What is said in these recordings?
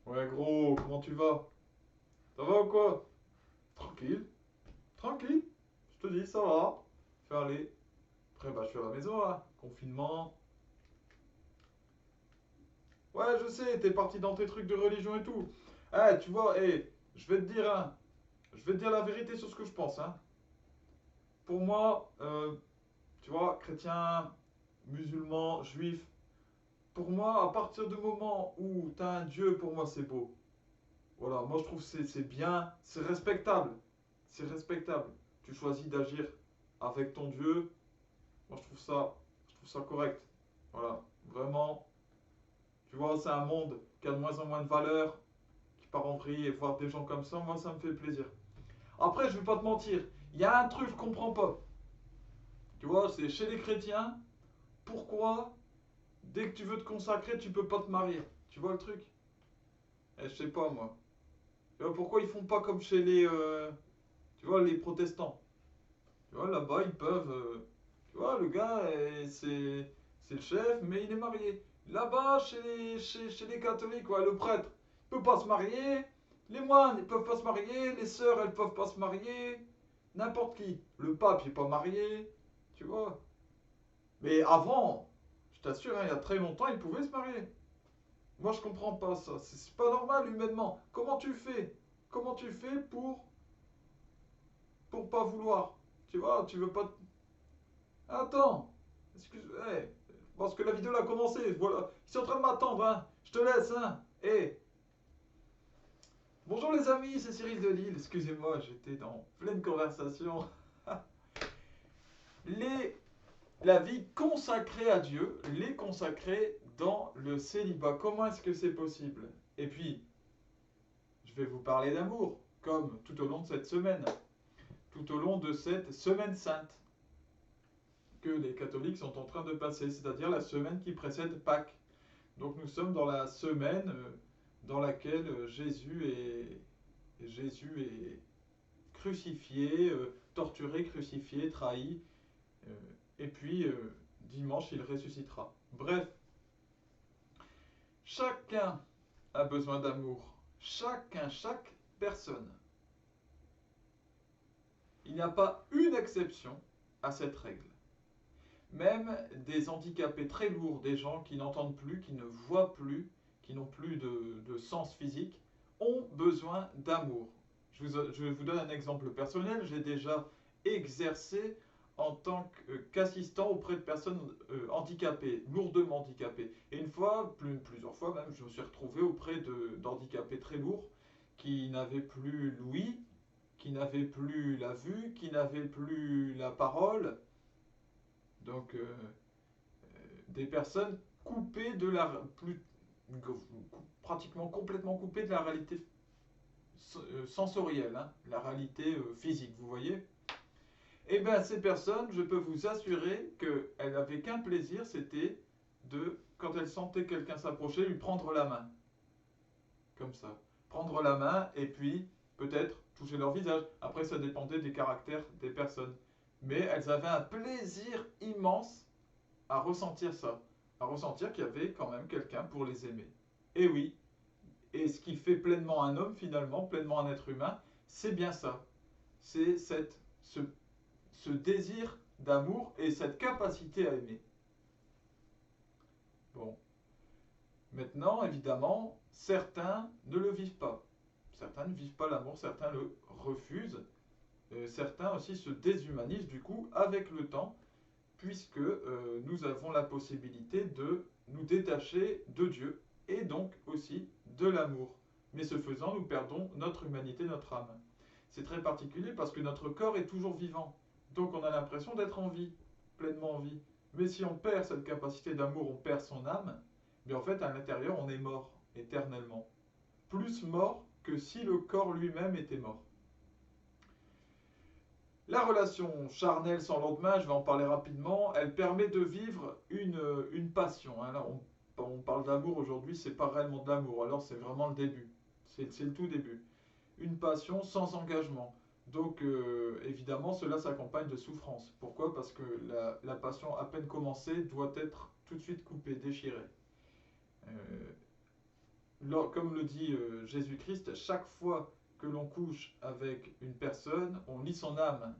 Ouais, gros, comment tu vas? Ça va ou quoi? Tranquille, tranquille. Je te dis, ça va. Fais aller. Après, bah, je suis à la maison, là. Confinement. Ouais, je sais, t'es parti dans tes trucs de religion et tout. Eh, tu vois, je vais te dire, hein, je vais te dire la vérité sur ce que je pense, hein. Pour moi, tu vois, chrétien, musulman, juif, pour moi, à partir du moment où t'as un Dieu, pour moi, c'est beau. Voilà, moi je trouve que c'est bien, c'est respectable. C'est respectable. Tu choisis d'agir avec ton Dieu. Moi je trouve ça correct. Voilà, vraiment. Tu vois, c'est un monde qui a de moins en moins de valeur, qui part en vrille et voir des gens comme ça, moi ça me fait plaisir. Après, je vais pas te mentir, il y a un truc que je comprends pas. Tu vois, c'est chez les chrétiens, pourquoi dès que tu veux te consacrer, tu peux pas te marier? Tu vois le truc? Je sais pas moi. Tu vois, pourquoi ils font pas comme chez tu vois, les protestants? Tu vois, là-bas, ils peuvent. Tu vois, le gars, c'est le chef, mais il est marié. Là-bas, chez les catholiques, ouais, le prêtre, il peut pas se marier. Les moines, ils peuvent pas se marier. Les sœurs, elles peuvent pas se marier. N'importe qui. Le pape, il est pas marié. Tu vois. Mais avant, je t'assure, hein, il y a très longtemps, ils pouvaient se marier. Moi, je comprends pas ça. C'est pas normal humainement. Comment tu fais? Comment tu fais pour pas vouloir? Tu vois, tu veux pas. Attends, excuse, parce que la vidéo a commencé, voilà. Ils sont en train de m'attendre, hein. Je te laisse, hein. Bonjour les amis, c'est Cyril de Lille. Excusez-moi, j'étais dans pleine conversation. Les, la vie consacrée à Dieu, les consacrer dans le célibat. Comment est-ce que c'est possible? Et puis, je vais vous parler d'amour, comme tout au long de cette semaine, tout au long de cette semaine sainte que les catholiques sont en train de passer, c'est-à-dire la semaine qui précède Pâques. Donc nous sommes dans la semaine dans laquelle Jésus est crucifié, torturé, crucifié, trahi, euh, et puis dimanche il ressuscitera. Bref, chacun a besoin d'amour. Chacun, chaque personne. Il n'y a pas une exception à cette règle. Même des handicapés très lourds, des gens qui n'entendent plus, qui ne voient plus, qui n'ont plus de sens physique, ont besoin d'amour. Je vous donne un exemple personnel. J'ai déjà exercé en tant qu'assistant auprès de personnes handicapées, lourdement handicapées. Et une fois, plusieurs fois même, je me suis retrouvé auprès d'handicapés très lourds qui n'avaient plus l'ouïe, qui n'avaient plus la vue, qui n'avaient plus la parole. Donc, des personnes coupées de la plus pratiquement complètement coupées de la réalité sensorielle, hein, la réalité physique, vous voyez. Et bien ces personnes, je peux vous assurer qu'elles n'avaient qu'un plaisir, c'était de, quand elles sentaient quelqu'un s'approcher, lui prendre la main, comme ça. Prendre la main et puis peut-être toucher leur visage. Après, ça dépendait des caractères des personnes. Mais elles avaient un plaisir immense à ressentir ça, à ressentir qu'il y avait quand même quelqu'un pour les aimer. Et oui, et ce qui fait pleinement un homme finalement, pleinement un être humain, c'est bien ça. C'est ce désir d'amour et cette capacité à aimer. Bon, maintenant évidemment, certains ne le vivent pas. Certains ne vivent pas l'amour, certains le refusent. Certains aussi se déshumanisent du coup avec le temps puisque nous avons la possibilité de nous détacher de Dieu et donc aussi de l'amour. Mais ce faisant, nous perdons notre humanité, notre âme. C'est très particulier parce que notre corps est toujours vivant. Donc on a l'impression d'être en vie, pleinement en vie. Mais si on perd cette capacité d'amour, on perd son âme, mais en fait à l'intérieur on est mort éternellement. Plus mort que si le corps lui-même était mort. La relation charnelle sans lendemain, je vais en parler rapidement, elle permet de vivre une passion, hein. Là, on parle d'amour aujourd'hui, c'est pas réellement de l'amour, alors c'est vraiment le début. C'est le tout début. Une passion sans engagement. Donc évidemment, cela s'accompagne de souffrance. Pourquoi? Parce que la passion à peine commencée doit être tout de suite coupée, déchirée. Euh, comme le dit Jésus-Christ, chaque fois que l'on couche avec une personne, on lie son âme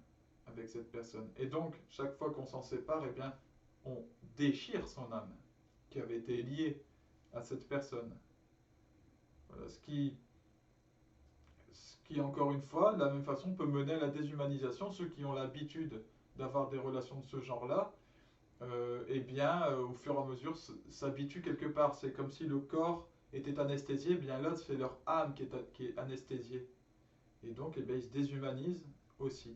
avec cette personne. Et donc, chaque fois qu'on s'en sépare, eh bien, on déchire son âme qui avait été liée à cette personne. Voilà, ce qui, encore une fois, de la même façon, peut mener à la déshumanisation. Ceux qui ont l'habitude d'avoir des relations de ce genre-là, eh bien, au fur et à mesure, s'habituent quelque part. C'est comme si le corps était anesthésié, eh bien là, c'est leur âme qui est anesthésiée. Et donc, eh bien, ils se déshumanisent aussi.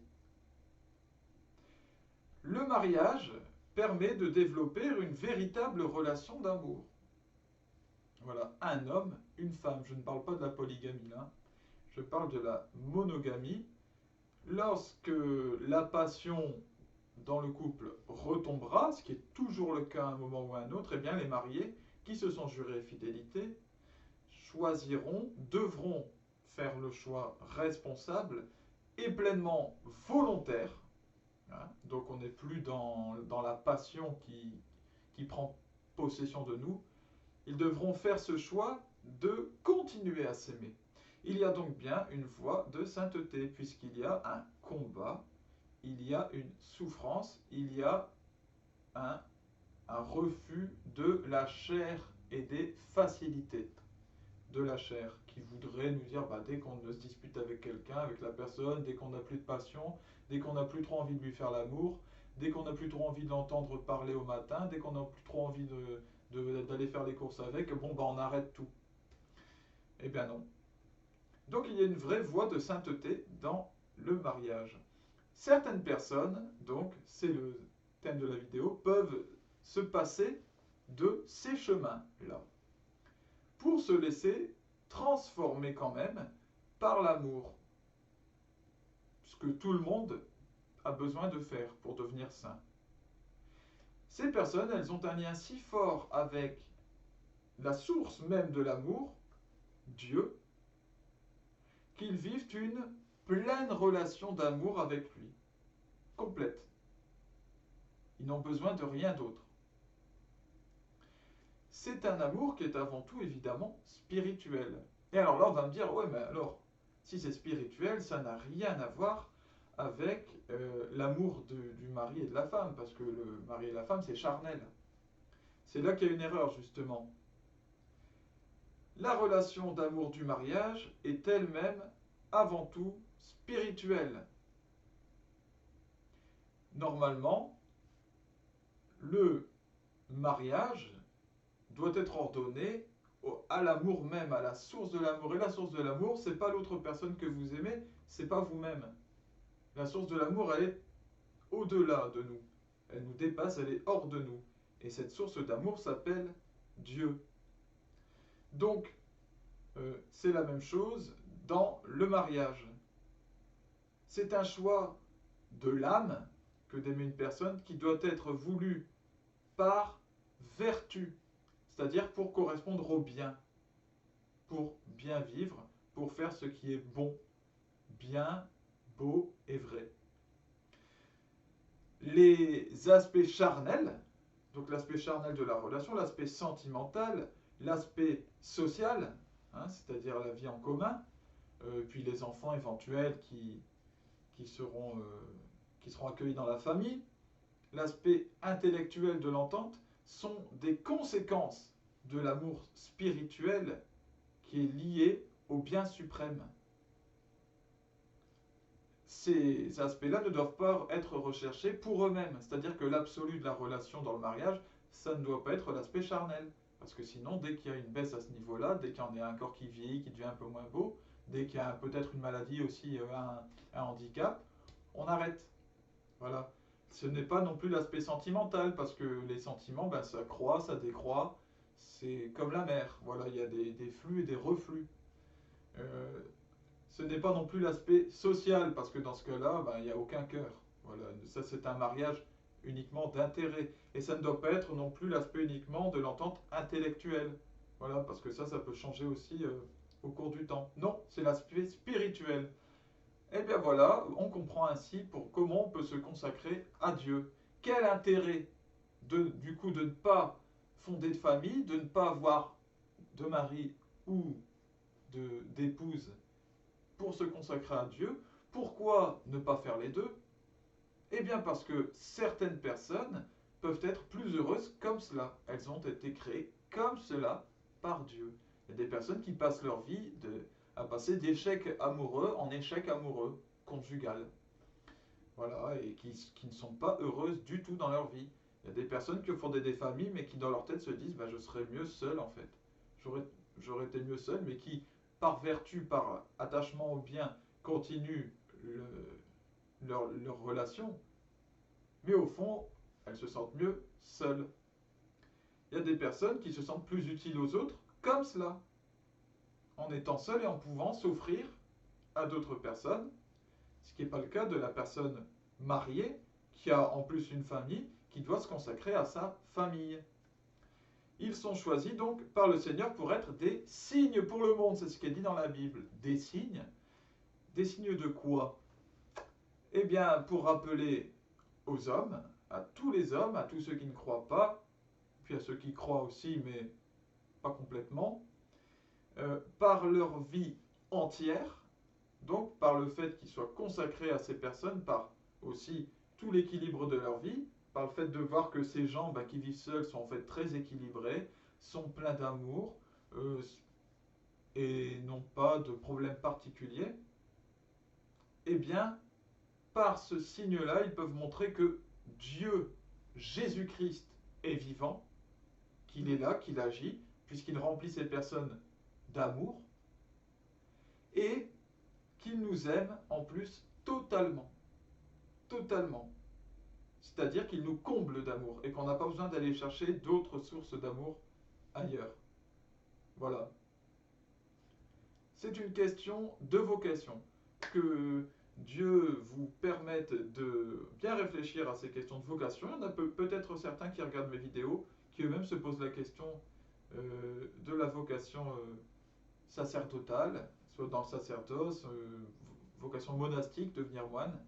Le mariage permet de développer une véritable relation d'amour. Voilà, un homme, une femme. Je ne parle pas de la polygamie là, je parle de la monogamie. Lorsque la passion dans le couple retombera, ce qui est toujours le cas à un moment ou à un autre, eh bien les mariés qui se sont jurés fidélité choisiront, devront faire le choix responsable et pleinement volontaire. Hein, donc on n'est plus dans la passion qui prend possession de nous. Ils devront faire ce choix de continuer à s'aimer. Il y a donc bien une voie de sainteté, puisqu'il y a un combat, il y a une souffrance, il y a un, un refus de la chair et des facilités de la chair, qui voudrait nous dire, bah, dès qu'on se dispute avec quelqu'un, avec la personne, dès qu'on n'a plus de passion, dès qu'on n'a plus trop envie de lui faire l'amour, dès qu'on n'a plus trop envie de l'entendre parler au matin, dès qu'on n'a plus trop envie d'aller faire les courses avec, bon, bah, on arrête tout. Eh bien non. Donc il y a une vraie voie de sainteté dans le mariage. Certaines personnes, donc c'est le thème de la vidéo, peuvent se passer de ces chemins-là pour se laisser transformer quand même par l'amour. Ce que tout le monde a besoin de faire pour devenir saint. Ces personnes, elles ont un lien si fort avec la source même de l'amour, Dieu, qu'ils vivent une pleine relation d'amour avec lui, complète. Ils n'ont besoin de rien d'autre. C'est un amour qui est avant tout évidemment spirituel. Et alors là, on va me dire, ouais, mais alors, si c'est spirituel, ça n'a rien à voir avec l'amour du mari et de la femme, parce que le mari et la femme, c'est charnel. C'est là qu'il y a une erreur, justement. La relation d'amour du mariage est elle-même avant tout spirituelle. Normalement, le mariage doit être ordonné à l'amour même, à la source de l'amour. Et la source de l'amour, c'est pas l'autre personne que vous aimez, c'est pas vous-même. La source de l'amour, elle est au-delà de nous. Elle nous dépasse, elle est hors de nous. Et cette source d'amour s'appelle Dieu. Donc, c'est la même chose dans le mariage. C'est un choix de l'âme que d'aimer une personne qui doit être voulu par vertu, c'est-à-dire pour correspondre au bien, pour bien vivre, pour faire ce qui est bon, bien, beau et vrai. Les aspects charnels, donc l'aspect charnel de la relation, l'aspect sentimental, l'aspect social, hein, c'est-à-dire la vie en commun, puis les enfants éventuels qui seront accueillis dans la famille, l'aspect intellectuel de l'entente, sont des conséquences de l'amour spirituel qui est lié au bien suprême. Ces aspects-là ne doivent pas être recherchés pour eux-mêmes, c'est-à-dire que l'absolu de la relation dans le mariage, ça ne doit pas être l'aspect charnel. Parce que sinon, dès qu'il y a une baisse à ce niveau-là, dès qu'il y en a un corps qui vieillit, qui devient un peu moins beau, dès qu'il y a peut-être une maladie aussi, un handicap, on arrête. Voilà. Ce n'est pas non plus l'aspect sentimental, parce que les sentiments, ben, ça croît, ça décroît. C'est comme la mer. Voilà, il y a des flux et des reflux. Euh, Ce n'est pas non plus l'aspect social, parce que dans ce cas-là, ben, il n'y a aucun cœur. Voilà, ça c'est un mariage uniquement d'intérêt. Et ça ne doit pas être non plus l'aspect uniquement de l'entente intellectuelle. Voilà, parce que ça peut changer aussi au cours du temps. Non, c'est l'aspect spirituel. Et bien voilà, on comprend ainsi pour comment on peut se consacrer à Dieu. Quel intérêt du coup de ne pas fonder de famille, de ne pas avoir de mari ou d'épouse pour se consacrer à Dieu. Pourquoi ne pas faire les deux? Eh bien parce que certaines personnes peuvent être plus heureuses comme cela. Elles ont été créées comme cela par Dieu. Il y a des personnes qui passent leur vie à passer d'échec amoureux en échec amoureux, conjugal. Voilà, et qui ne sont pas heureuses du tout dans leur vie. Il y a des personnes qui ont fondé des familles, mais qui dans leur tête se disent bah, je serais mieux seul en fait. J'aurais été mieux seul, mais qui, par vertu, par attachement au bien, continuent leur relation, mais au fond, elles se sentent mieux seules. Il y a des personnes qui se sentent plus utiles aux autres comme cela, en étant seules et en pouvant s'offrir à d'autres personnes, ce qui n'est pas le cas de la personne mariée qui a en plus une famille qui doit se consacrer à sa famille. Ils sont choisis donc par le Seigneur pour être des signes pour le monde, c'est ce qui est dit dans la Bible. Des signes. Des signes de quoi? Eh bien, pour rappeler aux hommes, à tous les hommes, à tous ceux qui ne croient pas, puis à ceux qui croient aussi, mais pas complètement, par leur vie entière, donc par le fait qu'ils soient consacrés à ces personnes, par aussi tout l'équilibre de leur vie, par le fait de voir que ces gens qui vivent seuls sont en fait très équilibrés, sont pleins d'amour et n'ont pas de problème particulier, eh bien, par ce signe-là, ils peuvent montrer que Dieu, Jésus-Christ, est vivant, qu'il est là, qu'il agit, puisqu'il remplit ces personnes d'amour, et qu'il nous aime en plus totalement. Totalement. C'est-à-dire qu'il nous comble d'amour et qu'on n'a pas besoin d'aller chercher d'autres sources d'amour ailleurs. Voilà. C'est une question de vocation. Que Dieu vous permette de bien réfléchir à ces questions de vocation. Il y en a peut-être certains qui regardent mes vidéos qui eux-mêmes se posent la question de la vocation sacerdotale, soit dans le sacerdoce, vocation monastique, devenir moine.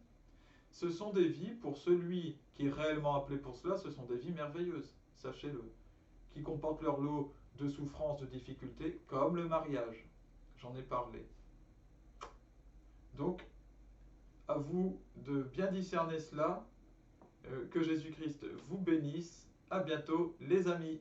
Ce sont des vies, pour celui qui est réellement appelé pour cela, ce sont des vies merveilleuses, sachez-le, qui comportent leur lot de souffrances, de difficultés, comme le mariage. J'en ai parlé. Donc, à vous de bien discerner cela, que Jésus-Christ vous bénisse. À bientôt, les amis.